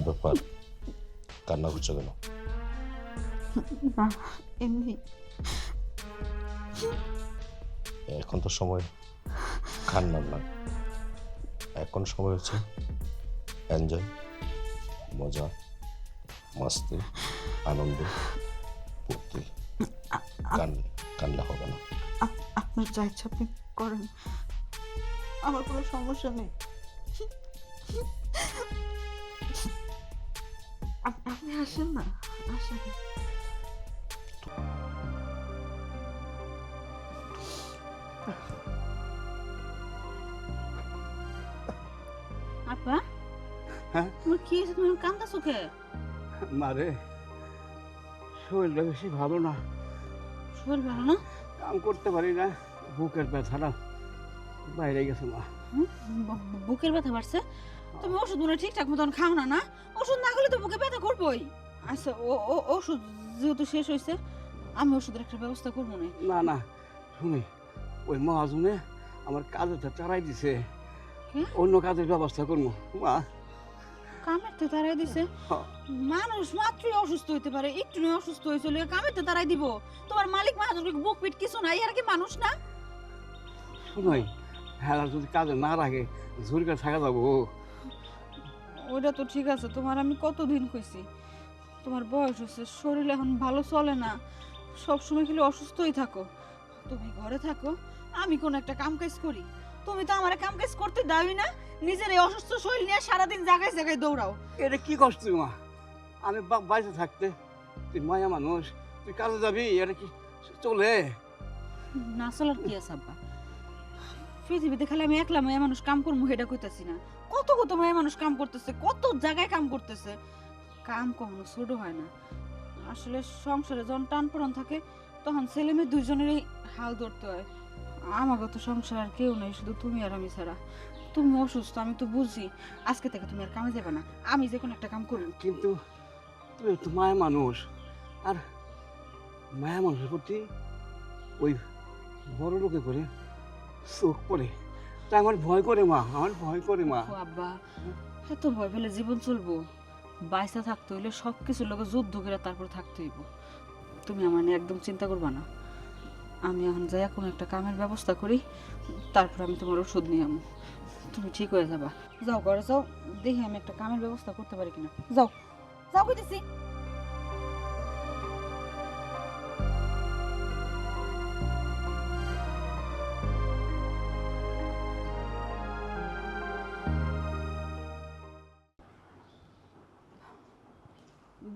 ব্যাপার, কান্না করছো কেন? না, এমনি। এখন তো সময় কান্নার না, এখন সময় হচ্ছে এনজয়, মজা, মাস্তি, আনন্দ, ফুর্তি। কান্না হবে না। আপনার যা ইচ্ছা আপনি করেন, আমার কোনো সমস্যা নেই। আপনি আসেন না, আসেন। আপা, হ্যাঁ তোমার কি হয়েছে? তুমি কান্দাছো কে? মারে, শরীরটা বেশি ভালো না, শরীর ভালো না? কাম করতে পারি না, বুকের ব্যথাটা বাইরে গেছে মা। বুকের ব্যথা বাড়ছে? তুমি ওষুধ মনে ঠিকঠাক মতন খাও না? না, ওষুধ না খেলে তো বুকে ব্যথা করবোই। আচ্ছা, ওষুধ যেহেতু শেষ হয়েছে, আমি ওষুধের একটা ব্যবস্থা করবো না। না না, শুনি, ওই মহাজনে আমার কাজেটা চালাই দিছে, হ্যাঁ? অন্য কাজের ব্যবস্থা করবো মা। কামের তো তারাই দিছে? হ্যাঁ। মানুষ মাত্রই অসুস্থ হইতে পারে, একটু নয় অসুস্থ হয়েছে কামের তো তারাই দিব। তোমার মালিক মহাজনকে বুক পিট কিছু নাই, আর কি মানুষ না? শুনাই, হ্যাঁ যদি কাজে না রাখে ঝুরি করে থাকা যাবো। ওইটা তো ঠিক আছে, তোমার আমি কতদিন কইছি তোমার বয়স হচ্ছে, শরীর এখন ভালো চলে না, সবসময় খেলে অসুস্থই থাকো। তুমি ঘরে থাকো, আমি কোন একটা কাম কাজ করি। তুমি তো আমার কাম কাজ করতে দাওই না, নিজের এই অসুস্থ শরীর নিয়ে সারাদিন জায়গায় জায়গায় দৌড়াও। এটা কি কষ্ট তুই মা? আমি বাইরে থাকতে, তুই মায়া মানুষ, তুই কাজে যাবি, এটা কি চলে? না চলার কি আছে আব্বা? পৃথিবীতে খালি আমি একলা মেয়ে মানুষ কাম করবো এটা কইতাছি না, কত কত মেয়ে মানুষ কাম করতেছে, কত জায়গায় কাম করতেছে। কাম কখনো ছোট হয় না। আসলে সংসারে যখন টান পড়ন থাকে, তখন ছেলে মেয়ে দুইজনেরই হাল ধরতে হয়। আমাকে তো সংসার আর কেউ নেই, শুধু তুমি আর আমি ছাড়া। তুমি অসুস্থ আমি তো বুঝি, আজকে থেকে তুমি আর কামে যাবে না, আমি যে কোনো একটা কাম করবো। কিন্তু তুই তো মায়া মানুষ, আর মায়া মানুষের প্রতি ওই বড় লোকে করে চোখ পড়ে, তাই আমার ভয় করে মা, আমার ভয় করে মা। ও আব্বা, এত ভয় পেলে জীবন চলবো? বাইসা থাকতে হইলে সব কিছুর লোকে যুদ্ধ করে তারপর থাকতে হইব। তুমি আমার নিয়ে একদম চিন্তা করবা না। আমি এখন যাই কোনো একটা কামের ব্যবস্থা করি, তারপর আমি তোমার ওষুধ নিয়ে আমো, তুমি ঠিক হয়ে যাবা। যাও ঘরে যাও, দেখি আমি একটা কামের ব্যবস্থা করতে পারি কিনা। যাও যাও কইতেছি।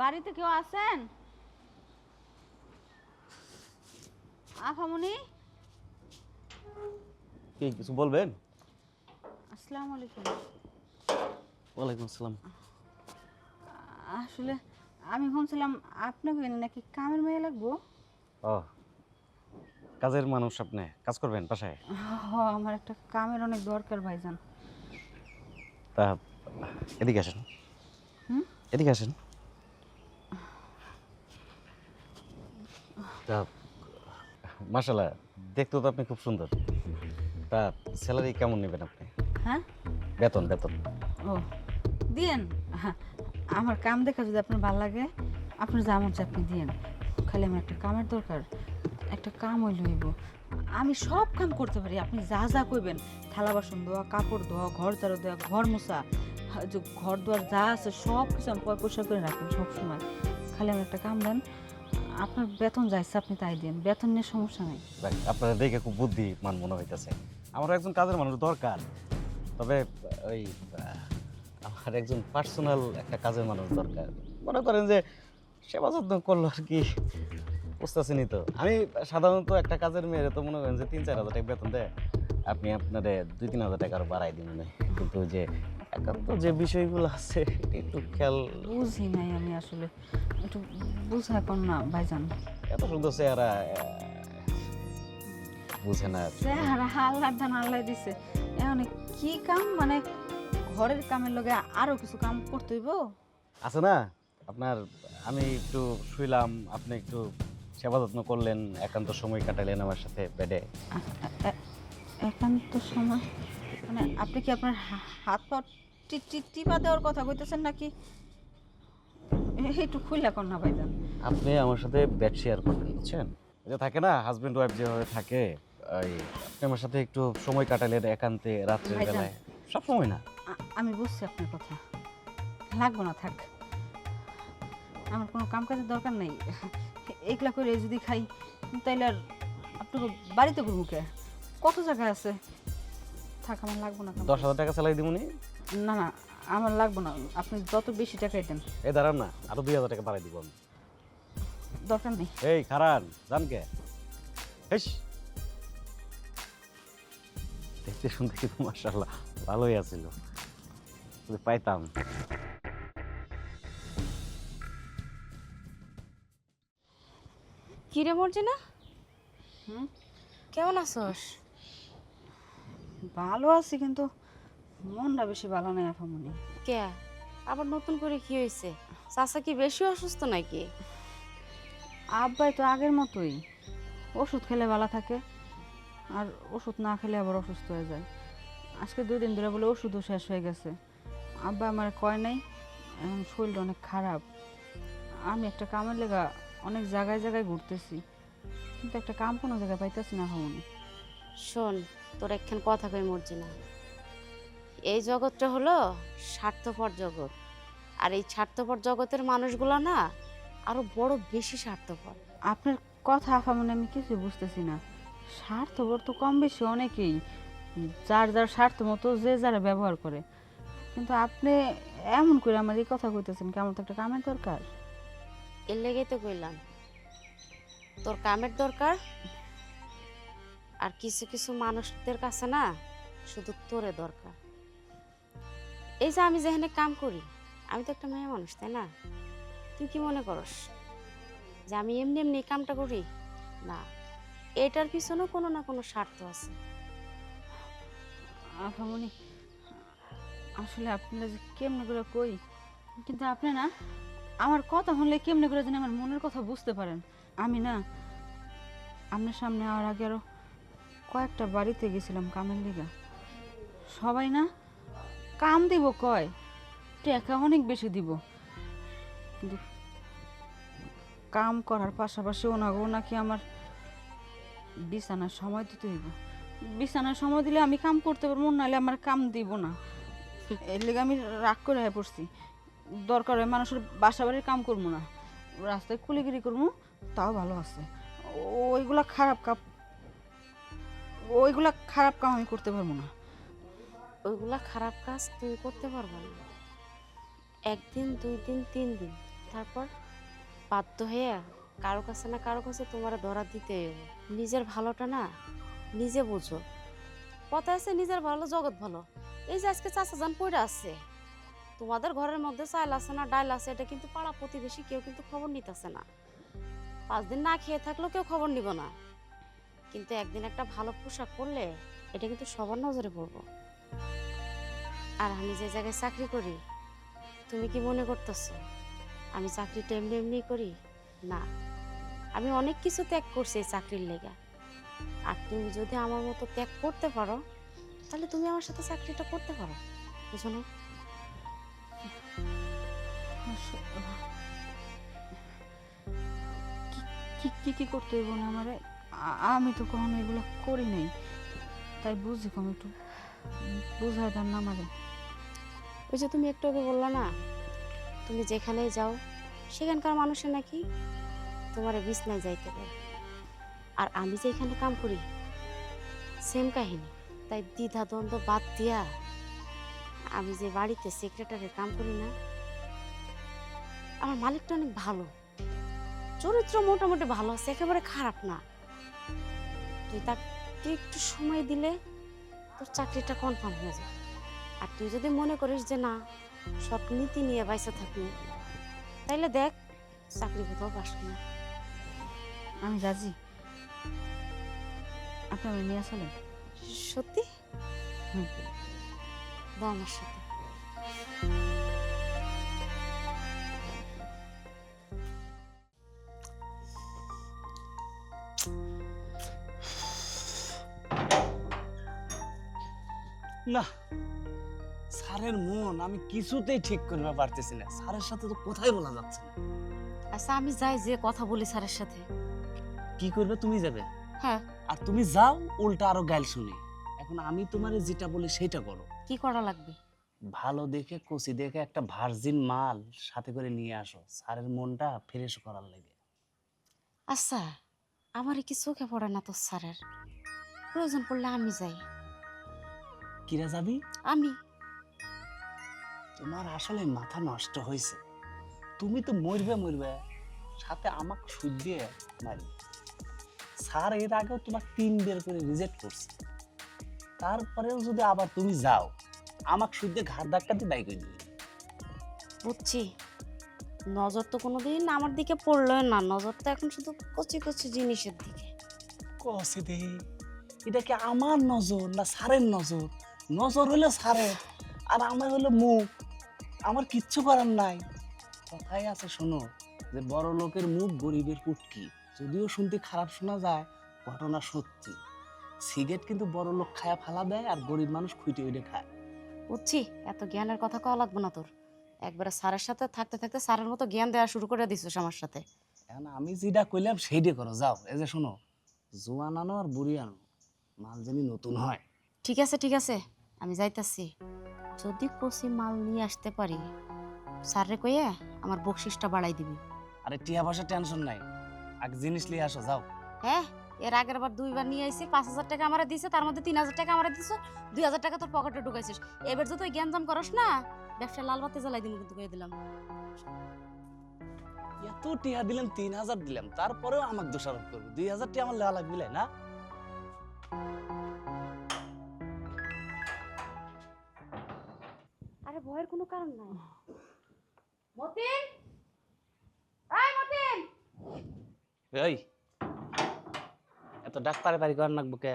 বাড়িতে কেউ আছেন? আফামনি, কি কিছু বলবেন? আসসালামু আলাইকুম। ওয়ালাইকুম আসসালাম। আসলে আমি শুনছিলাম আপনাকে নাকি কামের মেয়ে লাগবো। ও, কাজের মানুষ, আপনি কাজ করবেন বাসায়? আমার একটা কামের অনেক দরকার ভাইজান। তা এদিকে আসেন। হুম? এদিকে আসেন। তা মাশাআল্লাহ, দেখতেও তো আপনি খুব সুন্দর। তা স্যালারি কেমন নেবেন আপনি? হ্যাঁ, বেতন বেতন? ও দিয়েন, আমার কাম দেখা যদি আপনার ভালো লাগে, আপনার যা মন চায় আপনি দিয়েন। খালি আমার একটা কামের দরকার, একটা কাম হইল হইব। আমি সব কাম করতে পারি, আপনি যা যা কইবেন, থালা বাসন ধোয়া, কাপড় ধোয়া, ঘর ঝাড়ু দেওয়া, ঘর মোছা, যে ঘর দুয়ার যা আছে সব কিছু আমি পয়সা করে রাখুন সবসময়। খালি আমার একটা কাম দেন, আপনার বেতন যাইছে আপনি তাই দেন, বেতন নিয়ে সমস্যা নেই। আপনারা দেখে খুব বুদ্ধিমান মনে হইতেছে। আমার একজন কাজের মানুষ দরকার, তবে ওই আমার একজন পার্সোনাল একটা কাজের মানুষ দরকার। মনে করেন যে সেবা যত্ন করলো আর কি, বুঝতেছেনি তো। আমি সাধারণত একটা কাজের মেয়েরে তো মনে করেন যে 3-4 হাজার টাকা বেতন দেয়, আপনি আপনারে 2-3 হাজার টাকা আরো বাড়াই দিন মনে। কিন্তু ওই যে একান্ত যে বিষয়গুলো আছে একটু খেয়াল। বুঝি নাই আমি, আসলে একটু বুঝা কর না ভাইজান। এত সুন্দর চেহারা বুঝে না। চেহারা আল্লাহ দান আল্লাহ দিছে, এখন কি কাম মানে ঘরের কামের লগে আরো কিছু কাম করতে হইব। আছে না আপনার, আমি একটু শুইলাম, আপনি একটু সেবা যত্ন করলেন, একান্ত সময় কাটালেন আমার সাথে বেডে। একান্ত সময় মানে আপনি কি আপনার হাত পা টিপা দেওয়ার কথা কইতেছেন নাকি? একটু খুইলা কর না ভাইজান। আপনি আমার সাথে বেড শেয়ার করবেন, বুঝছেন? এই যে থাকে না হাজবেন্ড ওয়াইফ যেভাবে থাকে, ওই আপনি আমার সাথে একটু সময় কাটালেন একান্তে রাত্রের ভাইজান। বেলায়, সব সময় না। আমি বুঝছি আপনার কথা, লাগবো না, থাক। আমার কোনো কাম কাজের দরকার নেই। একলা করে যদি খাই তাইলে আর আপনাকে বাড়িতে ঘুরবো কে? কত জায়গা আছে, থাক, আমার লাগবো না কাম। 10,000 টাকা স্যালারি দিবনি? না না, আমার লাগবো না, আপনি যত বেশি টাকাই দেন, এই দাঁড়ান না, আরো 2,000 টাকা বাড়াই দিব আমি। দরকার নেই। এই খারান জান কে হেস, দেখতে শুনতে কিন্তু মাশাআল্লাহ ভালোই আছিল, যদি পাইতাম। কি রে মর্জিনা, হুম? কেমন আছোস? ভালো আছি, কিন্তু মনটা বেশি ভালো নাই আফামনি। কে আবার নতুন করে কি হয়েছে? চাচা কি বেশি অসুস্থ নাকি? আব্বাই তো আগের মতোই, ওষুধ খেলে ভালো থাকে, আর ওষুধ না খেলে আবার অসুস্থ হয়ে যায়। আজকে 2 দিন ধরে বলে ওষুধও শেষ হয়ে গেছে। আব্বা আমার কয় নাই, এখন শরীরটা অনেক খারাপ। আমি একটা কামের লেগা অনেক জায়গায় জায়গায় ঘুরতেছি, কিন্তু একটা কাম কোনো জায়গায় পাইতেছি না আফামনি। শোন, তোর একখান কথা কই মর্জিনা, এই জগৎটা হলো স্বার্থপর জগৎ, আর এই স্বার্থপর জগতের মানুষগুলো না আরো বড় বেশি স্বার্থপর। আপনার কথা আফামনি আমি কিছু বুঝতেছি না। স্বার্থপর তো কম বেশি অনেকেই, যার যার স্বার্থ মতো যে যারা ব্যবহার করে, কিন্তু আপনি এমন করে আমার এই কথা কইতেছেন, কেমন তো একটা কামের দরকার। এর লেগেই তো কইলাম তোর কামের দরকার, আর কিছু কিছু মানুষদের কাছে না শুধু তোরে দরকার। এই যে আমি যেখানে কাম করি, আমি তো একটা মেয়ে মানুষ, তাই না? তুই কি মনে করস যে আমি এমনি এমনি এই কামটা করি? না, এটার পিছনেও কোনো না কোনো স্বার্থ আছে। আফামনি, আসলে আপনারা যে কেমনে করে কই, কিন্তু আপনি না আমার কথা শুনলে কেমনে করে যেন আমার মনের কথা বুঝতে পারেন। আমি না আপনার সামনে আওয়ার আগে আরো কয়েকটা বাড়িতে গেছিলাম কামের লিগা, সবাই না কাম দিব কয়, টাকা অনেক বেশি দিব, কিন্তু কাম করার পাশাপাশি ওনাগো নাকি আমার বিছানার সময় দিতে হইব। বিছানার সময় দিলে আমি কাম করতে পারবো, নাহলে আমার কাম দিব না। এর লেগে আমি রাগ করে হয়ে পড়ছি। দরকার হয় মানুষের বাসা বাড়ির কাম করবো না, রাস্তায় কুলিগিরি করবো, তাও ভালো আছে। ওইগুলা খারাপ কাম, ওইগুলা খারাপ কাম আমি করতে পারবো না। ওইগুলা খারাপ কাজ তুই করতে পারবো না, 1 দিন 2 দিন 3 দিন, তারপর বাধ্য হয়ে কারো কাছে না কারো কাছে তোমার ধরা দিতে হইব। নিজের ভালোটা না নিজে বুঝো। কথা আছে নিজের ভালো জগৎ ভালো। এই যে আজকে চাচা যান পড়ে আছে, তোমাদের ঘরের মধ্যে চাল আছে না ডাল আছে, এটা কিন্তু পাড়া প্রতিবেশী কেউ কিন্তু খবর নিতেছে না। 5 দিন না খেয়ে থাকলেও কেউ খবর নিব না, কিন্তু একদিন একটা ভালো পোশাক পরলে এটা কিন্তু সবার নজরে পড়বো। আর আমি যে জায়গায় চাকরি করি, তুমি কি মনে করতেছো আমি চাকরিটা এমনি এমনি করি? না, আমি অনেক কিছু ত্যাগ করছি এই চাকরির লেগা। আর তুমি যদি আমার মতো ত্যাগ করতে পারো, তাহলে তুমি আমার সাথে চাকরিটা করতে পারো, বুঝো না? কি কি কি করতে হইব না আমারে? আমি তো কখনো এগুলো করি নাই, তাই বুঝি কম, একটু বুঝাই দেন না আমারে। ওই যে তুমি একটু আগে বললা না, তুমি যেখানেই যাও সেখানকার মানুষের নাকি তোমার বিছনায় যাইতে পারে, আর আমি যে এখানে কাম করি সেম কাহিনী। তাই দ্বিধা দ্বন্দ্ব বাদ দিয়া আমি যে বাড়িতে সেক্রেটারির কাম করি না, আমার মালিকটা অনেক ভালো, চরিত্র মোটামুটি ভালো আছে, একেবারে খারাপ না। তুই তাকে একটু সময় দিলে তোর চাকরিটা কনফার্ম হয়ে যাবে। আর তুই যদি মনে করিস যে না সব নীতি নিয়ে বাইসে থাকবি, তাইলে দেখ চাকরি কোথাও পাস কিনা। আমি রাজি, আপনি আমার নিয়ে চলেন। সত্যি? হুম। দাও আমার সাথে। না, স্যারের মন আমি কিছুতেই ঠিক করতে পারতেছি না, স্যারের সাথে তো কথাই বলা যাচ্ছে না। আচ্ছা আমি যাই, যে কথা বলি স্যারের সাথে। কি করবে, তুমি যাবে? হ্যাঁ। আর তুমি যাও, উল্টা আরো গাইল শুনি। এখন আমি তোমারে যেটা বলি সেটা করো। কি করা লাগবে? ভালো দেখে কচি দেখে একটা ভার্জিন মাল সাথে করে নিয়ে আসো, স্যারের মনটা ফ্রেশ করার লাগে। আচ্ছা আমার কি চোখে পড়ে না তো স্যারের? প্রয়োজন পড়লে আমি যাই। কিরা যাবি? আমি তোমার আসলে মাথা নষ্ট হয়েছে। তুমি তো মরবে সাথে আমাকে সুদ দিয়ে মারবে। স্যার এর আগেও তোমার 3 বের করে রিজেক্ট করছে, তারপরেও যদি আবার তুমি যাও আমাকে সুদ দিয়ে ঘাড় ধাক্কাতে দায়ী করে দিবে। বুঝছি, নজর তো কোনোদিন আমার দিকে পড়লোই না, নজর তো এখন শুধু কচি কচি জিনিসের দিকে। কসে দে, এটা কি আমার নজর না স্যারের নজর? নজর হলো স্যারের, আর আমার হলো মুখ। আমার কিচ্ছু করার নাই। কথাই আছে শোনো, যে বড় লোকের মুখ গরিবের পুটকি। যদিও শুনতে খারাপ শোনা যায়, ঘটনা সত্যি। সিগারেট কিন্তু বড় লোক খায়া ফালা দেয়, আর গরিব মানুষ খুঁটে উঠে খায়। বুঝছি, এত জ্ঞানের কথা কওয়া লাগবে না তোর। একবারে স্যারের সাথে থাকতে থাকতে স্যারের মতো জ্ঞান দেওয়া শুরু করে দিছিস আমার সাথে। এখন আমি যেটা কইলাম সেইটা করো, যাও। এই যে শোনো, জোয়ান আনো আর বুড়ি আনো, মাল জানি নতুন হয়। ঠিক আছে ঠিক আছে, আমি যাইতাছি। যদি কচি মাল নিয়ে আসতে পারি, স্যারে কইয়া আমার বকশিসটা বাড়াই দিবি। আরে টিয়া পয়সা টেনশন নাই, আগে জিনিস নিয়ে আসো, যাও। হ্যাঁ, এর আগের বার 2 বার নিয়ে আইছি, 5,000 টাকা আমারে দিছে, তার মধ্যে 3,000 টাকা আমারে দিছ, 2,000 টাকা তোর পকেটে ঢুকাইছিস। এবার যদি জ্ঞানজাম করস না, ব্যবসা লাল বাতি জ্বালাই দিন কিন্তু কই দিলাম। এত টিয়া দিলাম, 3,000 দিলাম, তারপরেও আমাকে দোষারোপ করবে। 2,000 টিয়া আমার লেওয়া লাগবে না। আরে ভয়ের কোনো কারণ নাই। মতিন, এই মতিন, এই এত ডাক্তারে বাড়ি করার নাকবো কে?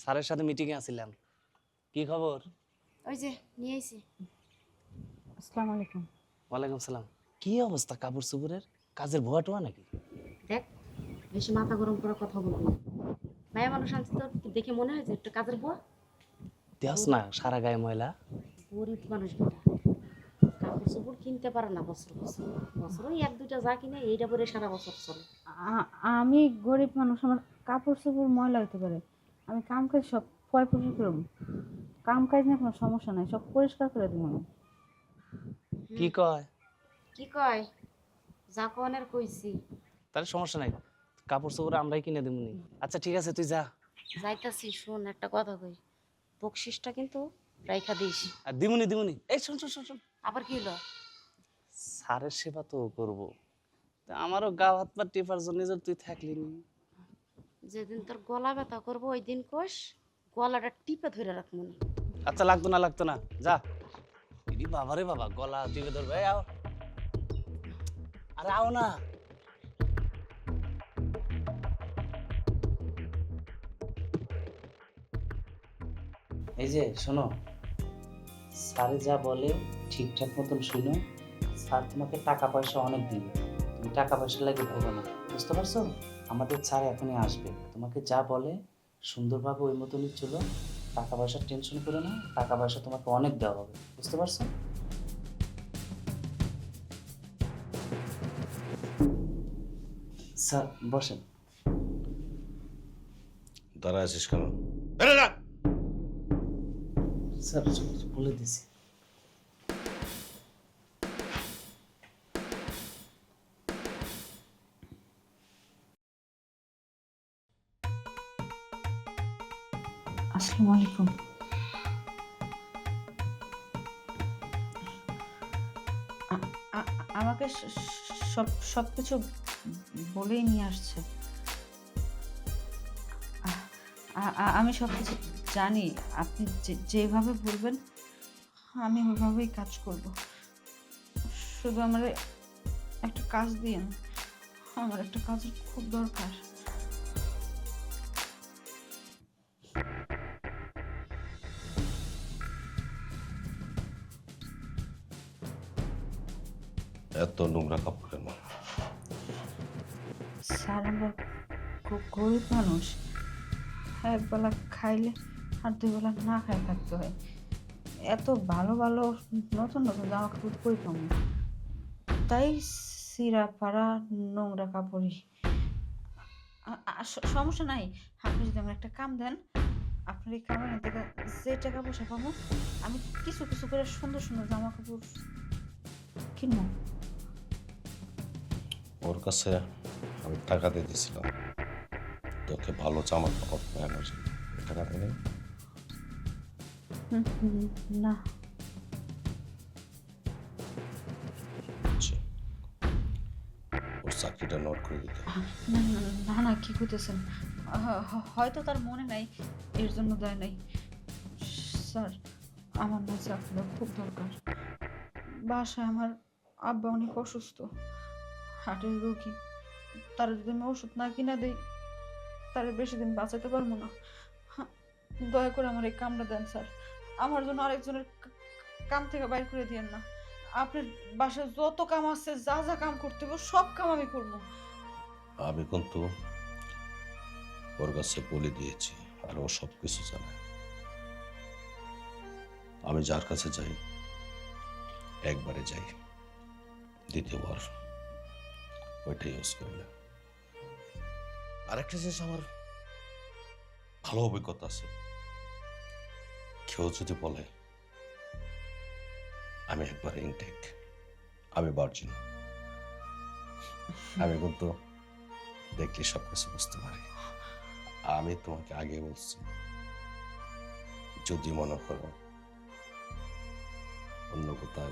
স্যারের সাথে মিটিং এ আছিলাম। কি খবর? ওই যে নিয়ে আইছি। আসসালামু আলাইকুম। ওয়ালাইকুম সালাম। কি অবস্থা কাপড় চোপড়ের? কাজের ভুয়াটোয়া নাকি? দেখ, বেশি মাথা গরম করে কথা বলবি না। মায়া মানুষ আনছি, তোর কি দেখে মনে হয় যে একটা কাজের বুয়া? দেখ না, সারা গায়ে ময়লা। গরিব মানুষ বেটা, কাপড় চোপড় কিনতে পারে না বছর বছর। বছরে 1-2টা যা কিনে এইটা পরে সারা বছর চলে। আমি গরিব মানুষ, আমার কাপড় চোপড় ময়লা হতে পারে, আমি কাম কাজ সব পরিষ্কার করব। কাম কাজ নিয়ে কোনো সমস্যা নাই, সব পরিষ্কার করে দিব আমি। কি কয়? কি কয়? যা কনের কইছি। তাহলে সমস্যা নাই, কাপড় চোপড় আমরাই কিনে দেবনি। আচ্ছা ঠিক আছে, তুই যা। যাইতাছি, শোন একটা কথা কই, বকশিসটা কিন্তু রাইখা দিস। আর দিমুনি। এই শোন শোন শোন শোন, আবার কি হলো? স্যারের সেবা তো করবো, তা আমারও গা হাত পা টিপার জন্য যদি তুই থাকলি নি। যেদিন তোর গলা ব্যথা করবো ওই দিন কোষ গলাটা টিপে ধরে রাখবো না। আচ্ছা লাগতো না, যা। ইদি বাবারে বাবা, গলা টিপে ধরবে। এই আও, আরে আও না। এই যে শোনো, স্যারে যা বলে ঠিকঠাক মতন শুনো। স্যার তোমাকে টাকা পয়সা অনেক দিবে, তুমি টাকা পয়সা লাগে ভেবো না, বুঝতে পারছো? আমাদের স্যার এখনই আসবে, তোমাকে যা বলে সুন্দরভাবে ওই মতনই চলো। টাকা পয়সার টেনশন করো না, টাকা পয়সা তোমাকে অনেক দেওয়া হবে, বুঝতে পারছো? স্যার বসেন। দাঁড়া আছিস কেন? স্যার বলে দিছি। আসসালামু আলাইকুম। আমাকে সব কিছু বলেই নিয়ে আসছে। আমি সব কিছু জানি, আপনি যেভাবে বলবেন আমি ওইভাবেই কাজ করব। শুধু আমার একটা কাজ দিন, আমার একটা কাজের খুব দরকার। এত নোংরা কাপড় কেন? স্যার আমরা গরিব মানুষ, একবেলা খাইলে আর 2 বেলা না খাই থাকতে হয়। এত ভালো ভালো নতুন নতুন জামা কাপড় কই পাবো, তাই সিরা পাড়া নোংরা কাপড়ই। সমস্যা নাই, আপনি যদি আমার একটা কাম দেন, আপনার এই কামের থেকে যে টাকা পয়সা পাবো আমি কিছু কিছু করে সুন্দর সুন্দর জামা কাপড় কিনবো। ওর কাছে আমি টাকা দিয়ে দিয়েছিলাম তোকে ভালো জামা কাপড় কেনার জন্য। টাকা দেয় না, ওর চাকরিটা নোট করে দিতে হবে। না না না, কি করতেছেন? হয়তো তার মনে নাই, এর জন্য দেয় নাই। স্যার, আমার না চাকরিটা খুব দরকার। বাসায় আমার আব্বা অনেক অসুস্থ, হার্টের রোগী। তার যদি আমি ওষুধ না কিনা দেই, তার বেশি দিন বাঁচাতে পারবো না। দয়া করে আমার এই কামটা দেন স্যার, আমার জন্য আরেকজনের কাম থেকে বাইর করে দিয়েন না। আপনার বাসায় যত কাম আছে, যা যা কাম করতে হবে সব কাম আমি করবো। আমি কিন্তু ওর কাছে বলে দিয়েছি, আর ও সব কিছু জানে। আমি যার কাছে যাই একবারে যাই, দ্বিতীয়বার ওইটাই ইউজ করি না। আরেকটা জিনিস আমার ভালো অভিজ্ঞতা আছে, কেউ যদি বলে আমি একবারে ইনটেক, আমি ভার্জিন, আমি কিন্তু দেখলে সবকিছু বুঝতে পারি। আমি তোমাকে আগে বলছি, যদি মনে করো অন্য কোথাও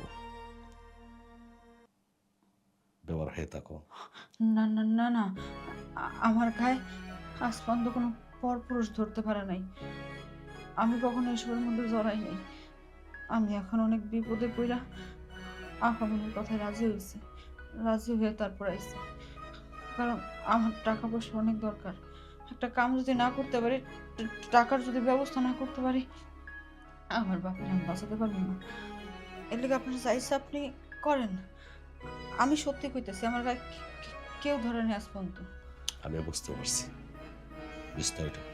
ব্যবহার হয়ে থাকো। না না না না, আমার গায়ে আজ পর্যন্ত কোনো পরপুরুষ ধরতে পারে নাই। আমি কখনো এসবের মধ্যে জড়াই নাই। আমি এখন অনেক বিপদে পড়া আপামনির কথায় রাজি হয়েছি, রাজি হয়ে তারপর আইছি। কারণ আমার টাকা পয়সা অনেক দরকার। একটা কাম যদি না করতে পারি, টাকার যদি ব্যবস্থা না করতে পারি, আমার বাপের আমি বাঁচাতে পারবো না। এর লিগে আপনার চাইছে আপনি করেন। আমি সত্যি কইতেছি, আমার গায়ে কেউ ধরে নেই আজ পর্যন্ত। আমি বুঝতে পারছি, বিস্তারিত বলো।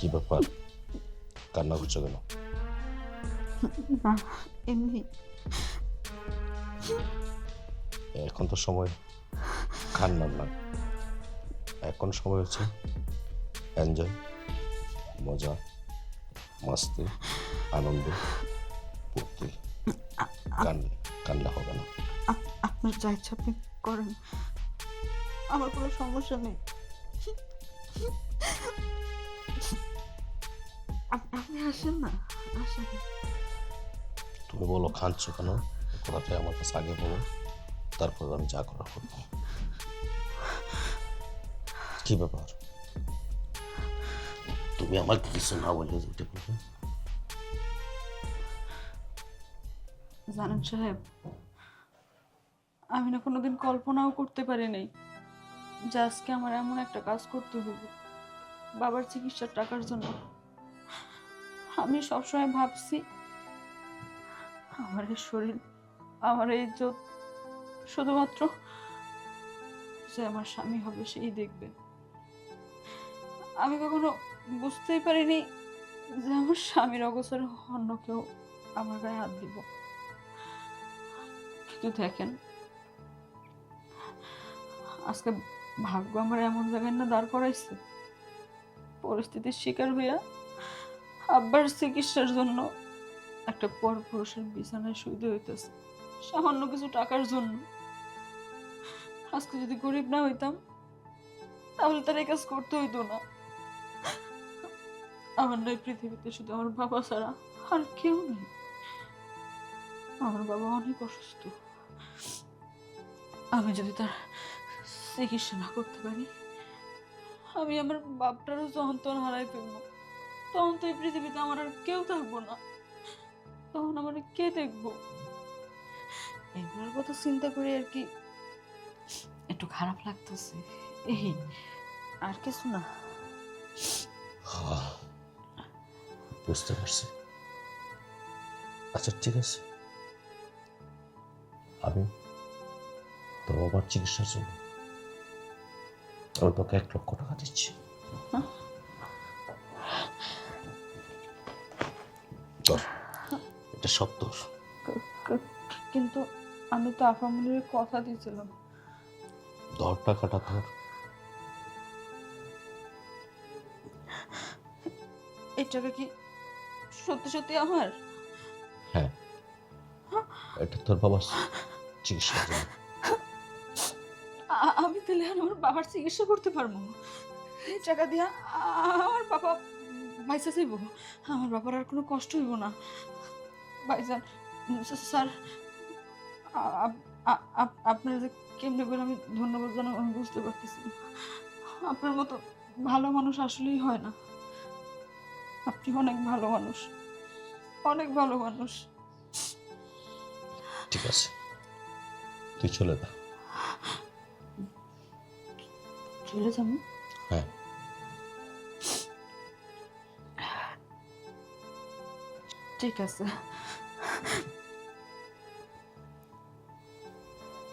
কি ব্যাপার, কান্না করছো কেন? না, এমনি। এখন তো সময় কান্নার না, এখন সময় হচ্ছে এনজয়, মজা, মাস্তি, আনন্দ, ফুর্তি। কান্না হবে না। আপনার যা ইচ্ছা আপনি করেন, আমার কোনো সমস্যা নেই। আপনি আসেন না, আসেন। তুমি বলো খাচ্ছো কেন, কথাটা আমার কাছে আগে বলো, তারপর আমি যা করা করবো। কি ব্যাপার, তুমি আমাকে কিছু না বললে যেতে বলবে? জানেন সাহেব, আমি না কোনোদিন কল্পনাও করতে পারি নাই যে আজকে আমার এমন একটা কাজ করতে হবে বাবার চিকিৎসার টাকার জন্য। আমি সবসময় ভাবছি আমার এই শরীর, আমার এই ইজ্জত শুধুমাত্র যে আমার স্বামী হবে সেই দেখবে। আমি কখনো বুঝতেই পারিনি যে আমার স্বামীর অগোচরে অন্য কেউ আমার গায়ে হাত দিব। কিন্তু দেখেন, আজকে ভাগ্য আমার এমন জায়গায় না দাঁড় করাইছে, পরিস্থিতির শিকার হইয়া আব্বার চিকিৎসার জন্য একটা পরপুরুষের বিছানায় শুইতে হইতেছে সামান্য কিছু টাকার জন্য। আজকে যদি গরিব না হইতাম তাহলে তার এই কাজ করতে হইতো না। আমার নয় পৃথিবীতে শুধু আমার বাবা ছাড়া আর কেউ নেই। আমার বাবা অনেক অসুস্থ, আমি যদি তার চিকিৎসা না করতে পারি, আমি আমার বাপটারও যন্ত্রণা হারাই ফেলবো। তখন তো এই পৃথিবীতে আমার আর কেউ থাকবো না, তখন আমার কে দেখবো? এগুলোর কথা চিন্তা করে আর কি একটু খারাপ লাগতেছে, এই আর কিছু না। হ্যাঁ, বুঝতে পারছি। আচ্ছা ঠিক আছে, আমি তোর বাবার চিকিৎসার জন্য আমি তোকে 1 লক্ষ টাকা দিচ্ছি। তোর এটা সব তোর। কিন্তু আমি তো আফামনির কথা দিয়েছিলাম। ধর টাকাটা ধর। এই টাকা কি সত্যি সত্যি আমার? হ্যাঁ, এটা তোর বাবার চিকিৎসার জন্য। আমি তাহলে আর আমার বাবার চিকিৎসা করতে পারবো? এই টাকা দিয়া আমার বাবা বাইসা যাইব, আমার বাবার আর কোনো কষ্ট হইব না। ভাইজান স্যার, আপনার যে কেমনে করে আমি ধন্যবাদ জানাবো আমি বুঝতে পারতেছি না। আপনার মতো ভালো মানুষ আসলেই হয় না। আপনি অনেক ভালো মানুষ, অনেক ভালো মানুষ। ঠিক আছে, তুই চলে যা। চলে যাবো? হ্যাঁ, ঠিক আছে,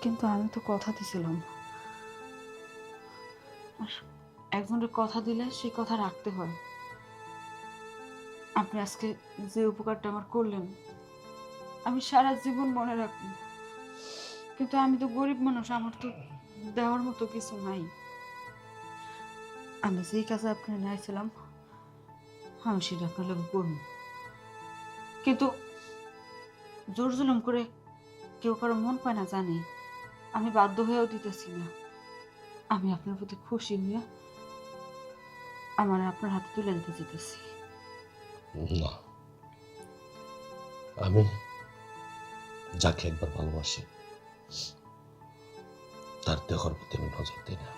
কিন্তু আমি তো কথা দিছিলাম, আর একজনের কথা দিলে সেই কথা রাখতে হয়। আপনি আজকে যে উপকারটা আমার করলেন আমি সারা জীবন মনে রাখবো, কিন্তু আমি তো গরিব মানুষ, আমার তো দেওয়ার মতো কিছু নাই। আমি যেই কাজে আপনার নিয়েছিলাম আমি সেটা আপনার লোক করবো, কিন্তু জোর জুলুম করে কেউ কারো মন পায় না জানি, আমি বাধ্য হয়েও দিতেছি না। আমি আপনার প্রতি খুশি হইয়া আমার আপনার হাতে তুলে দিতে যেতেছি। না, আমি যাকে একবার ভালোবাসি তার দেহর প্রতি আমি নজর দিই না।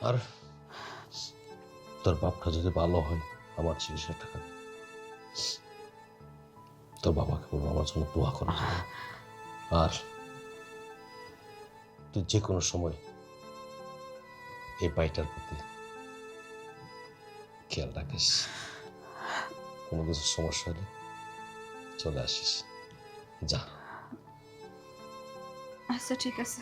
আর তোর বাপটা যদি ভালো হয় আমার চিকিৎসার টাকা দে। তোর বাবাকে বলবো আমার জন্য দোয়া করার জন্য। আর তুই যে কোনো সময় এই বাড়িটার প্রতি খেয়াল রাখিস, কোনো কিছু সমস্যা হলে চলে আসিস। যা। আচ্ছা ঠিক আছে।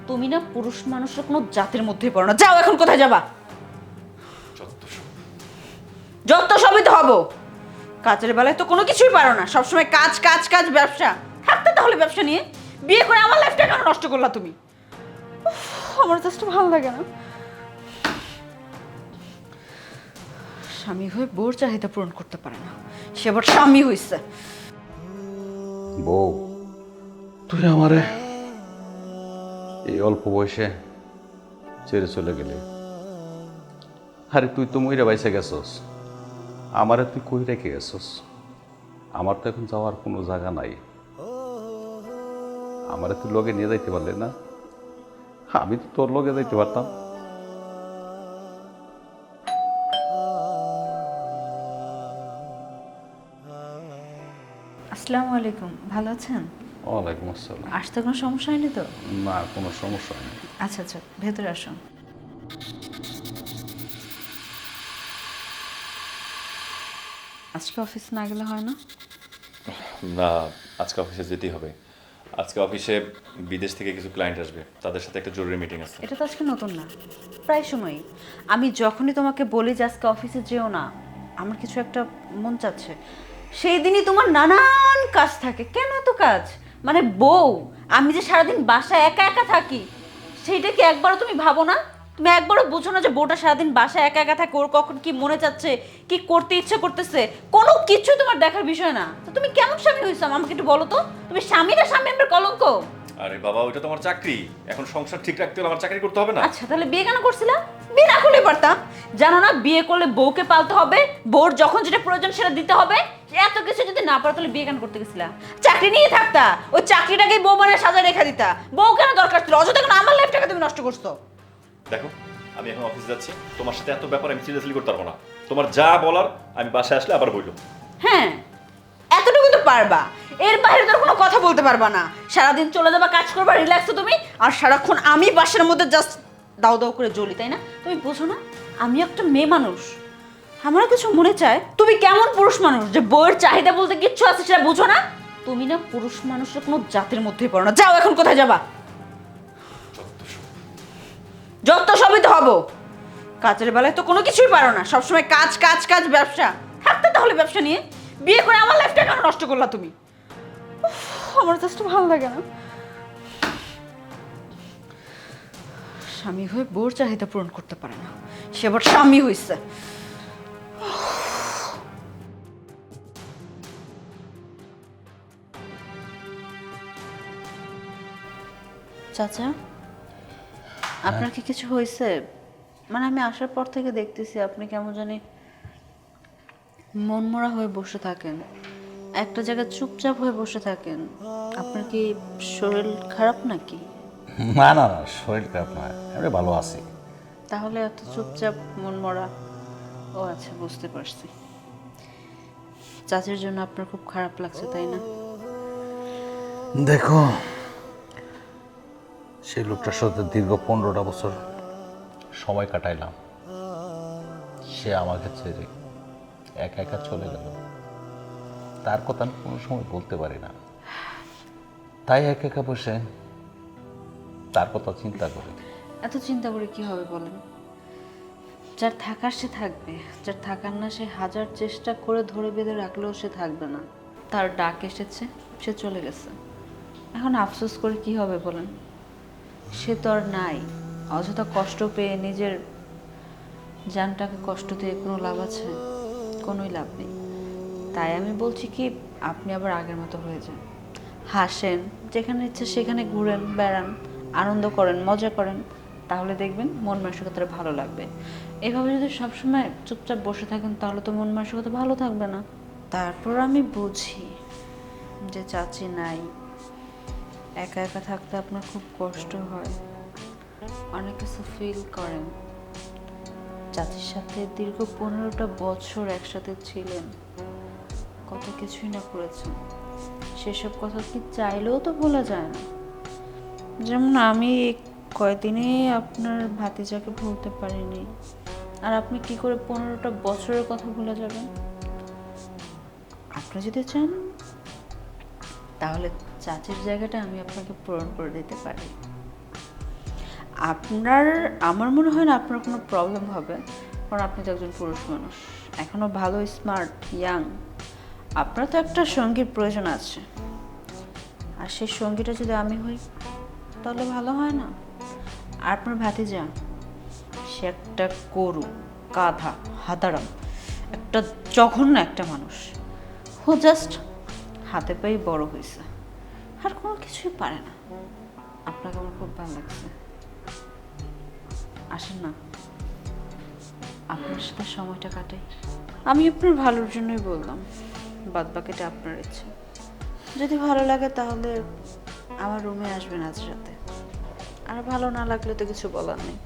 তুমি না পুরুষ মানুষের কোনো জাতের মধ্যে পড়ো না। যাও, এখন কোথায় যাবা? যত সবই তো হবো, কাজের বেলায় তো কোনো কিছুই পারো না, সবসময় কাজ কাজ কাজ, ব্যবসা থাকতে তাহলে ব্যবসা নিয়ে বিয়ে করে আমার লাইফটা কেন নষ্ট করলা তুমি? উফ, আমার জাস্ট ভালো লাগে না। স্বামী হয়ে বোর চাহিদা পূরণ করতে পারে না, সে আবার স্বামী হইছে। বউ, তুই আমারে এই অল্প বয়সে ছেড়ে চলে গেলে। আরে তুই তো মইরা বাইসে গেছস, আমারে তুই কই রেখে গেছস? আমার তো এখন যাওয়ার কোনো জায়গা নাই। আমারে তুই লগে নিয়ে যাইতে পারলে না? আমি তো তোর লগে যাইতে পারতাম। আসসালামু আলাইকুম, ভালো আছেন? ওয়ালাইকুম আসসালাম। আসতে কোনো সমস্যা হয়নি তো? না, কোনো সমস্যা নেই। আচ্ছা আচ্ছা, ভেতরে আসুন। আজকে অফিস না গেলে হয় না? না, আজকে অফিসে যেতেই হবে। আজকে অফিসে বিদেশ থেকে কিছু ক্লায়েন্ট আসবে, তাদের সাথে একটা জরুরি মিটিং আছে। এটা তো আজকে নতুন না, প্রায় সময়ই আমি যখনই তোমাকে বলি যে আজকে অফিসে যেও না, আমার কিছু একটা মন চাচ্ছে, সেই দিনই তোমার নানান কাজ থাকে। কেন এত কাজ? মানে বউ, আমি যে সারাদিন বাসায় একা একা থাকি, সেইটা কি একবারও তুমি ভাবো না? তুমি একবারও বুঝো না যে বউটা সারাদিন বাসায় একা একা থাকে, ওর কখন কি মনে চাচ্ছে, কি করতে ইচ্ছে করতেছে, কোনো কিছু তোমার দেখার বিষয় না। তো তুমি কেমন স্বামী হয়েছো আমাকে একটু বলো তো? তুমি স্বামী না স্বামী আমার কলঙ্ক? আরে বাবা, ওইটা তোমার চাকরি, এখন সংসার ঠিক রাখতে হলে আমার চাকরি করতে হবে না? আচ্ছা তাহলে বিয়ে কেন করছিলা? বিয়ে না করলে পারতাম। জানো না বিয়ে করলে বউকে পালতে হবে, বউর যখন যেটা প্রয়োজন সেটা দিতে হবে। এত কিছু যদি না পারো তাহলে বিয়ে কেন করতে গেছিলা? চাকরি নিয়ে থাকতা, ওই চাকরিটাকেই বউ মানে সাজায় রেখে দিতা। বউ কেন দরকার ছিল? অযথা কেন আমার লাইফটাকে তুমি নষ্ট করছো? দেখো, আমি এখন অফিস যাচ্ছি, তোমার সাথে এত ব্যাপার আমি সিরিয়াসলি করতে পারবো না। তোমার যা বলার আমি বাসায় আসলে আবার বললো। হ্যাঁ, এতটুকু তো পারবা, এর বাইরে তোর কোনো কথা বলতে পারবা না। সারাদিন চলে যাবা, কাজ করবা, রিল্যাক্স তুমি, আর সারাক্ষণ আমি বাসার মধ্যে জাস্ট দাও দাও করে জ্বলি, তাই না? তুমি বুঝো না আমি একটা মেয়ে মানুষ, আমারও কিছু মনে চায়। তুমি কেমন পুরুষ মানুষ যে বইয়ের চাহিদা বলতে কিচ্ছু আছে সেটা বুঝো না? তুমি না পুরুষ মানুষের কোনো জাতের মধ্যেই পড়ো না। যাও, এখন কোথায় যাবা? যত সবই তো হবো, কাজের বেলায় তো কোনো কিছুই পারো না, সবসময় কাজ কাজ কাজ, ব্যবসা থাকতে তাহলে ব্যবসা নিয়ে। বিয়ে করে আমার লাইফটা কেন নষ্ট করলা তুমি? উফ, আমার জাস্ট ভালো লাগে না। স্বামী হয়ে বউর চাহিদা পূরণ করতে পারে না, সে আবার স্বামী হইছে। চাচা, আপনার কি কিছু হয়েছে? মানে আমি আসার পর থেকে দেখতেছি আপনি কেমন জানি মনমরা হয়ে বসে থাকেন, একটা জায়গায় চুপচাপ হয়ে বসে থাকেন। আপনার কি শরীর খারাপ নাকি? না না না, শরীর খারাপ না, আমি ভালো আছি। তাহলে এত চুপচাপ মনমরা? ও আচ্ছা, বুঝতে পারছি। চাচির জন্য আপনার খুব খারাপ লাগছে, তাই না? দেখো, সেই লোকটার সাথে দীর্ঘ 15টা বছর সময় কাটাইলাম, সে আমাকে ছেড়ে একা একা চলে গেল। তার কথা আমি কোনো সময় বলতে পারি না, তাই একা একা বসে তার কথা চিন্তা করি। এত চিন্তা করে কি হবে বলেন? যার থাকার সে থাকবে, যার থাকার না সে হাজার চেষ্টা করে ধরে বেঁধে রাখলেও সে থাকবে না। তার ডাক এসেছে, সে চলে গেছে, এখন আফসোস করে কি হবে বলেন? সে তো আর নাই। অযথা কষ্ট পেয়ে নিজের জানটাকে কষ্ট দিয়ে কোনো লাভ আছে? কোনোই লাভ নেই। তাই আমি বলছি কি, আপনি আবার আগের মতো হয়ে যান, হাসেন, যেখানে ইচ্ছে সেখানে ঘুরেন, বেড়ান, আনন্দ করেন, মজা করেন, তাহলে দেখবেন মন মানসিকতা ভালো লাগবে। এভাবে যদি সবসময় চুপচাপ বসে থাকেন তাহলে তো মন মানসিকতা ভালো থাকবে না। তারপর আমি বুঝি যে চাচি নাই, একা একা থাকতে আপনার খুব কষ্ট হয়, অনেক কিছু ফিল করেন। চাচির সাথে দীর্ঘ 15টা বছর একসাথে ছিলেন, কত কিছুই না করেছেন, সেসব কথা কি চাইলেও তো ভোলা যায় না। যেমন আমি কয়দিনে আপনার ভাতিজাকে ভুলতে পারিনি, আর আপনি কি করে 15টা বছরের কথা ভুলে যাবেন? আপনি যদি চান তাহলে চাচির জায়গাটা আমি আপনাকে পূরণ করে দিতে পারি। আমার মনে হয় না আপনার কোনো প্রবলেম হবে, কারণ আপনি তো একজন পুরুষ মানুষ, এখনো ভালো, স্মার্ট, ইয়াং। আপনার তো একটা সঙ্গীর প্রয়োজন আছে, আর সেই সঙ্গীটা যদি আমি হই তাহলে ভালো হয় না? আর আপনার ভাতিজা, সে একটা গরু, গাধা, হাদারাম, একটা জঘন্য একটা মানুষ। ও জাস্ট হাতে পায়ে বড় হয়েছে, আর কোনো কিছুই পারে না। আপনাকে আমার খুব ভালো লাগছে, আসেন না আপনার সাথে সময়টা কাটাই। আমি আপনার ভালোর জন্যই বললাম, বাদ বাকিটা আপনার ইচ্ছে। যদি ভালো লাগে তাহলে আমার রুমে আসবেন আজ রাতে, আর ভালো না লাগলে তো কিছু বলার নেই।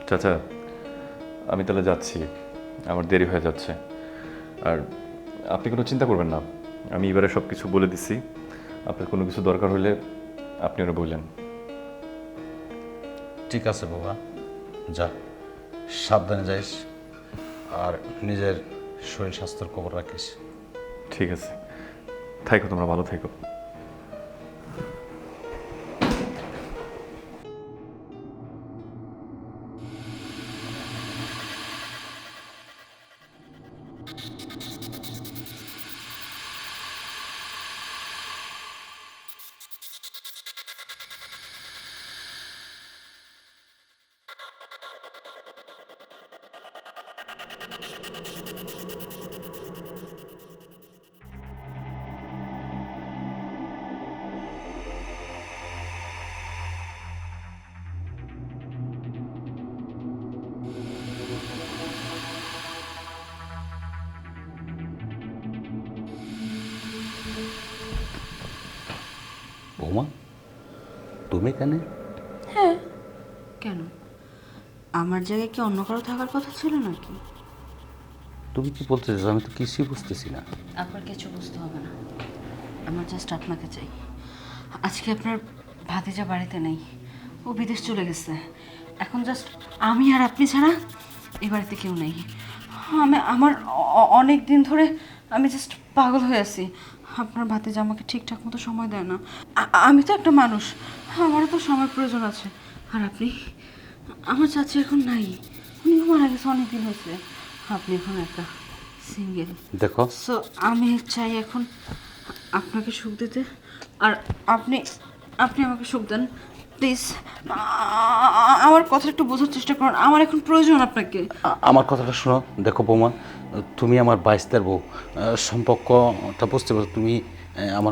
চাচা, আমি তাহলে যাচ্ছি, আমার দেরি হয়ে যাচ্ছে। আর আপনি কোনো চিন্তা করবেন না, আমি এবারে সব কিছু বলে দিচ্ছি। আপনার কোনো কিছু দরকার হলে আপনি ওরা বললেন। ঠিক আছে বাবা, যা, সাবধানে যাইস, আর নিজের শরীর স্বাস্থ্যের খবর রাখিস। ঠিক আছে, থাকো, তোমরা ভালো থেকো। বৌমা তুমি কেন? হ্যাঁ, কেন? আমার জায়গায় কি অন্য কারো থাকার কথা ছিল নাকি? তুমি কি বলতে চাইছো? আমি তো কিছুই বুঝতেছি না। আপনার কিছু বুঝতে হবে না, আমার জাস্ট আপনাকে চাই। আজকে আপনার ভাতিজা বাড়িতে নেই, ও বিদেশ চলে গেছে। এখন জাস্ট আমি আর আপনি ছাড়া এই বাড়িতে কেউ নেই। আমার অনেক দিন ধরে আমি জাস্ট পাগল হয়ে আছি। আপনার ভাতিজা আমাকে ঠিকঠাক মতো সময় দেয় না। আমি তো একটা মানুষ, আমারও তো সময় প্রয়োজন আছে। আর আপনি, আমার চাচি এখন নাই, উনিও মারা গেছে অনেক দিন হয়েছে। আপনি এখন একটা সিঙ্গেল। দেখো সো আমি চাই এখন আপনাকে সুখ দিতে, আর আপনি আপনি আমাকে সুখ দেন প্লিজ। আমার কথা একটু বোঝার চেষ্টা করুন, আমার এখন প্রয়োজন আপনাকে। আমার কথাটা শোনো। দেখো বৌমা, তুমি আমার বাইস্তার বউ, সম্পর্কটা বুঝতে পারো তুমি? আমার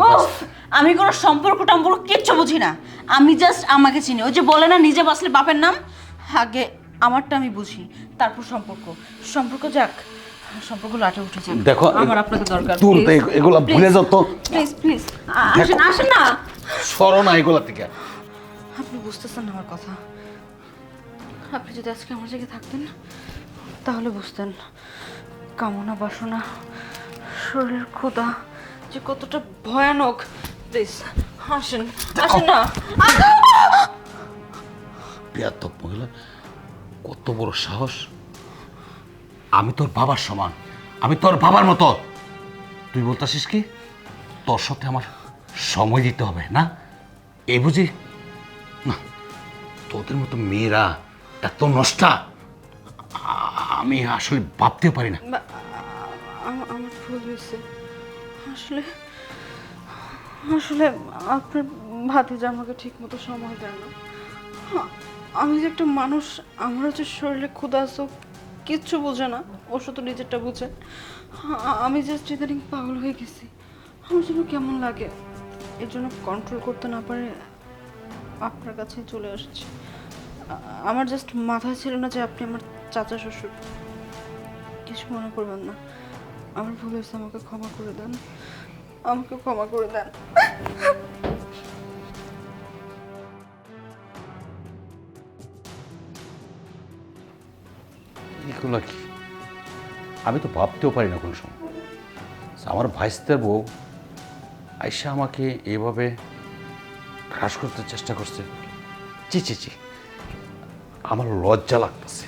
আমি কোনো সম্পর্ক টম্পর্ক কিচ্ছু বুঝি না, আমি জাস্ট আমাকে চিনি। ওই যে বলে না, নিজে বাঁচলে বাপের নাম। আগে আমারটা আমি বুঝি, তারপর সম্পর্ক। সম্পর্ক যাক, সম্পর্ক লাটে উঠে যাক। দেখো, আমার আপনাকে দরকার। দূর তো এগুলা ভুলে যাও তো। প্লিজ প্লিজ আসেন, আসেন না। সরো না এগুলা থেকে। আপনি বুঝতেছেন না আমার কথা। আপনি যদি আজকে আমার জায়গায় থাকতেন তাহলে বুঝতেন কামনা বাসনা, শরীরের ক্ষুধা যে কতটা ভয়ানক। প্লিজ আসেন, আসেন না। বেয়াদব মহিলা, কত বড় সাহস! আমি তোর বাবার সমান, আমি তোর বাবার মতো। তুই বলতেছিস কি তোর সাথে আমার সময় দিতে হবে না? এই বুঝি না? তোদের মতো মেয়েরা এত নষ্টা আমি আসলে ভাবতেও পারি না। আমার ভুল হয়েছে। আসলে আসলে আপনার ভাতিজা আমাকে ঠিক মতো সময় দেয় না। আমি যে একটা মানুষ, আমারও যে শরীরে ক্ষুধা আছে, কিচ্ছু বোঝে না, ও শুধু নিজেরটা বুঝে। আমি জাস্ট ইদানিং পাগল হয়ে গেছি, আমার জন্য কেমন লাগে। এর জন্য কন্ট্রোল করতে না পারে আপনার কাছে চলে আসছি। আমার জাস্ট মাথায় ছিল না যে আপনি আমার চাচা শ্বশুর। কিছু মনে করবেন না, আমার ভুল হয়েছে, আমাকে ক্ষমা করে দেন, আমাকে ক্ষমা করে দেন। এগুলো কি? আমি তো ভাবতেও পারি না কোনো সময় আমার ভাইস্তার বউ আয়সা আমাকে এভাবে হ্রাস করতে চেষ্টা করছে। চি চি চি, আমার লজ্জা লাগতেছে।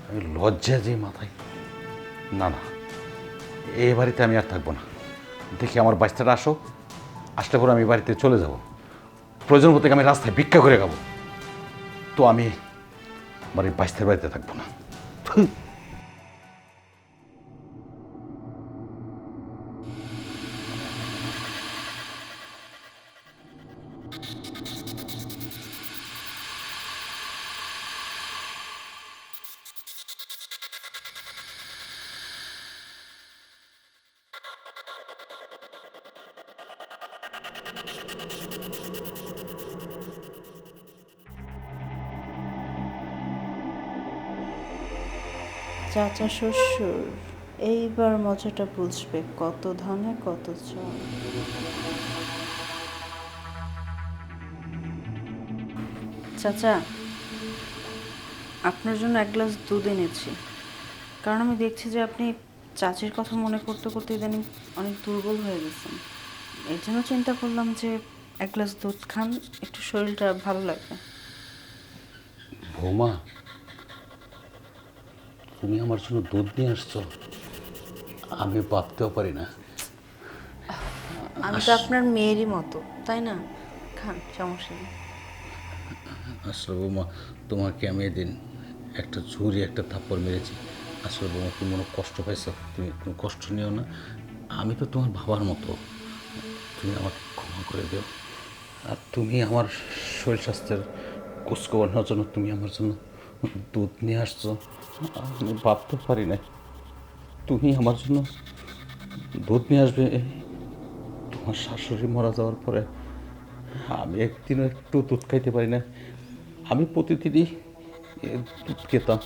আমি লজ্জা যে মাথায়, না না, এ বাড়িতে আমি আর থাকবো না। দেখি আমার বাচ্চাটা আসলে পরে আমি বাড়িতে চলে যাব। প্রয়োজন হতে আমি রাস্তায় ভিক্ষা করে খাবো। তো আমি আমার এই বাচ্চার বাড়িতে থাকবো না। চাচা শ্বশুর এইবার মজাটা বুঝবে, কত ধানে কত চাল। চাচা, আপনার জন্য এক গ্লাস দুধ এনেছি, কারণ আমি দেখছি যে আপনি চাচির কথা মনে করতে করতে ইদানিং অনেক দুর্বল হয়ে গেছেন। এর জন্য চিন্তা করলাম যে এক গ্লাস দুধ খান, একটু শরীরটা ভালো লাগবে। বৌমা, তুমি আমার জন্য দুধ নিয়ে আসছো? আমি ভাবতেও পারি না। আমি তো আপনার মেয়েরই মতো, তাই না? খান, সমস্যা নেই। আসলে বৌমা, তোমাকে আমি এদিন একটা ঝুরি একটা থাপ্পড় মেরেছি। আসলে বৌমা, তুমি মনে কষ্ট পাইছো, তুমি কোনো কষ্ট নিও না। আমি তো তোমার বাবার মতো, তুমি আমাকে ক্ষমা করে দিও। আর তুমি আমার শরীর স্বাস্থ্যের খোঁজখবর নেওয়ার জন্য তুমি আমার জন্য দুধ নিয়ে আসছো। আমি ভাবতে পারি না তুমি আমার জন্য দুধ নিয়ে আসবে। তোমার শাশুড়ি মারা যাওয়ার পরে আমি একদিনও একটু দুধ খাইতে পারি না। আমি প্রতিদিনই দুধ খেতাম।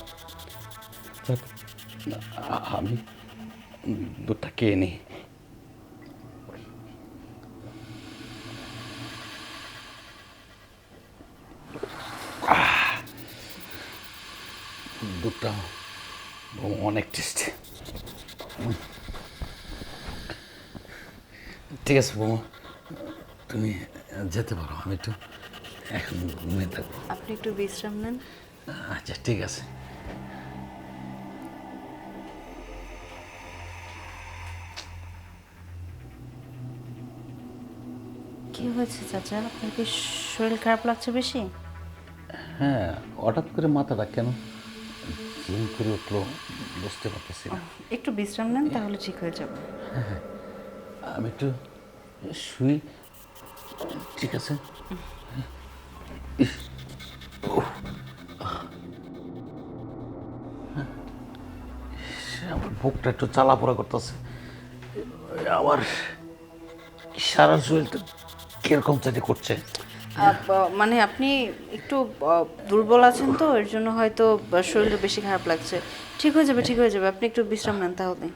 যাক, আমি দুধটা খেয়ে নিই। দুধটা অনেক টেস্টি। ঠিক আছে বৌমা, তুমি যেতে পারো, আমি একটু এখন ঘুমিয়ে থাকবো। আপনি একটু বিশ্রাম নেন। আচ্ছা ঠিক আছে। কি হয়েছে চাচা, আপনার কি শরীর খারাপ লাগছে বেশি? হ্যাঁ, হঠাৎ করে মাথাটা কেন জিম করে উঠলো বুঝতে পারতেছি না। একটু বিশ্রাম নেন, তাহলে ঠিক হয়ে যাবে। আমি একটু শুই, ঠিক আছে? আমার বুকটা একটু চালাপোড়া করতেছে, আমার সারা শরীরটা কিরকম চাটি করছে। মানে আপনি একটু দুর্বল আছেন তো, এর জন্য হয়তো শরীরটা বেশি খারাপ লাগছে। ঠিক হয়ে যাবে, ঠিক হয়ে যাবে, আপনি একটু বিশ্রাম নেন তাহলে।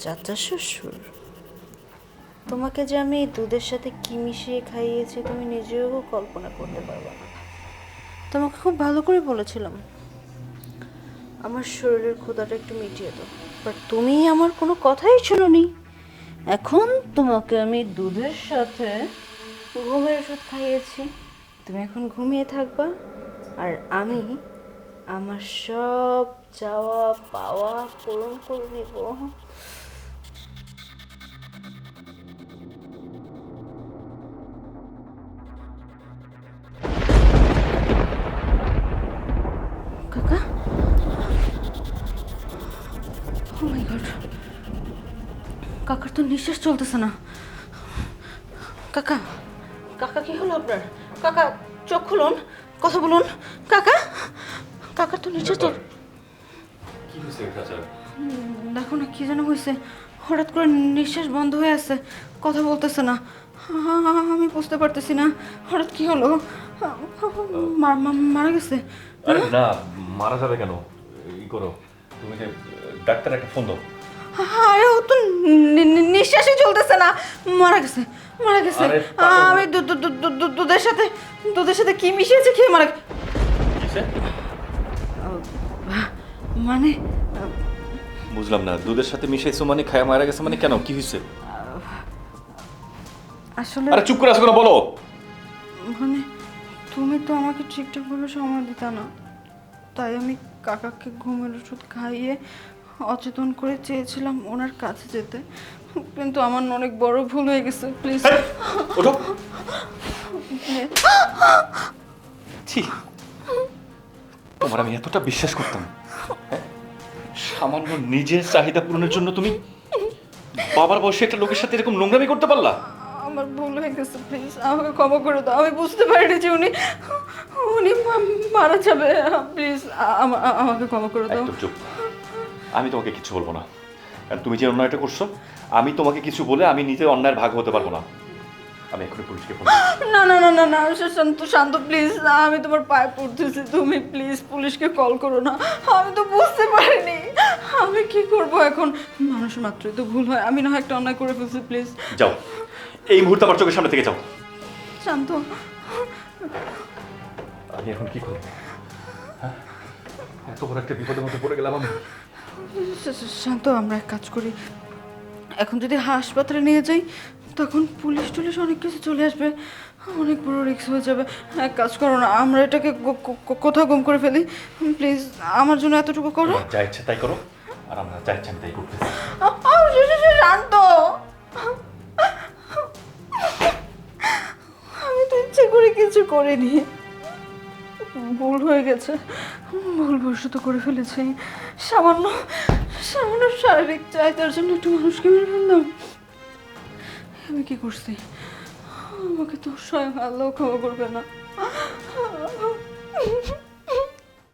চাচা শ্বশুর, তোমাকে যে আমি দুধের সাথে কি মিশিয়ে খাইয়েছি তুমি নিজেও কল্পনা করতে পারবে না। তোমাকে খুব ভালো করে বলেছিলাম আমার শরীরের ক্ষুধাটা একটু মিটিয়ে দাও, বাট তুমি আমার কোনো কথাই শুনোনি। এখন তোমাকে আমি দুধের সাথে ঘুমের ওষুধ খাইয়েছি, তুমি এখন ঘুমিয়ে থাকবা, আর আমি আমার সব চাওয়া পাওয়া পূরণ করে নেব। কাকা, ও মাই গড, কাকার তো নিঃশ্বাস চলতেছে না। কাকা, কাকা কি হলো আপনার? কাকা চোখ খুলুন, কথা বলুন। কাকা, কাকার তো নিঃশ্বাস চল। কি হয়েছে চাচা? দেখো না কি যেন হয়েছে, হঠাৎ করে নিঃশ্বাস বন্ধ হয়ে আছে, কথা বলতেছে না। আমি বুঝতে পারতেছি না হঠাৎ কি হলো। মারা গেছে? আরে না, মারা যাবে কেন? ই করো, তুমি যে ডাক্তার একটা ফোন দাও। আরে ও তো নিঃশ্বাসই চলতেছে না, মারা গেছে, মারা গেছে। আরে পাগল। আমি দুধের সাথে কি মিশিয়েছে খেয়ে মারা কিসে? মানে বুঝলাম না, দুধের সাথে মিশাইছো মানে খায়া মারা গেছে মানে? কেন, কি হয়েছে? আসলে আরে চুপ করে আছো কেন, বলো। মানে তুমি তো আমাকে ঠিকঠাকভাবে সময় দিতা না, তাই আমি কাকাকে ঘুমের ওষুধ খাইয়ে অচেতন করে চেয়েছিলাম ওনার কাছে যেতে, কিন্তু আমার না অনেক বড় ভুল হয়ে গেছে। প্লিজ ওঠো। ছি, তোমার আমি এতটা বিশ্বাস করতাম, হ্যাঁ? সামান্য নিজের চাহিদা পূরণের জন্য তুমি বাবার বয়সে একটা লোকের সাথে এরকম নোংরামি করতে পারলা? আমার ভুল হয়ে গেছে, প্লিজ আমাকে ক্ষমা করে দাও। আমি বুঝতে পারিনি যে উনি উনি মারা যাবে। প্লিজ আমাকে ক্ষমা করে দাও। একদম চুপ, আমি তোমাকে কিছু বলবো না। আর তুমি যে অন্যায়টা করছো, আমি তোমাকে কিছু বলে আমি নিজে অন্যায়ের ভাগ হতে পারবো না। আমি এখনই পুলিশকে ফোন করছি। না না না না না, শান্ত শান্ত প্লিজ, আমি তোমার পায়ে পড়তেছি, তুমি প্লিজ পুলিশকে কল করো না। আমি তো বুঝতে পারিনি, আমি কি করব এখন? মানুষ মাত্রই তো ভুল হয়, আমি না হয় একটা অন্যায় করে ফেলছি। প্লিজ যাও, এই মুহূর্তে আমার চোখের সামনে থেকে যাও। শান্ত, আমি এখন কি করবো? হ্যাঁ, এত বড় একটা বিপদের মধ্যে পড়ে গেলাম আমি। শান্ত, আমরা এক কাজ করি, এখন যদি হাসপাতালে নিয়ে যাই তখন পুলিশ টুলিশ অনেক কিছু চলে আসবে, অনেক বড় রিস্ক হয়ে যাবে। এক কাজ করো না, আমরা এটাকে কোথাও গুম করে ফেলি। প্লিজ আমার জন্য এতটুকু করো। তোমার যা ইচ্ছে তাই করো, আর আমরা যা ইচ্ছে আমি তাই করতেছি। শান্ত, আমি তো ইচ্ছে করে কিছু করিনি, ভুল হয়ে গেছে, ভুলবশত করে ফেলেছি। সামান্য সামান্য শারীরিক চাহিদার জন্য একটু মানুষকে মেরে ফেললাম। আমি কি করছি? আমাকে তো স্বয়ং আল্লাহ ক্ষমা করবে না।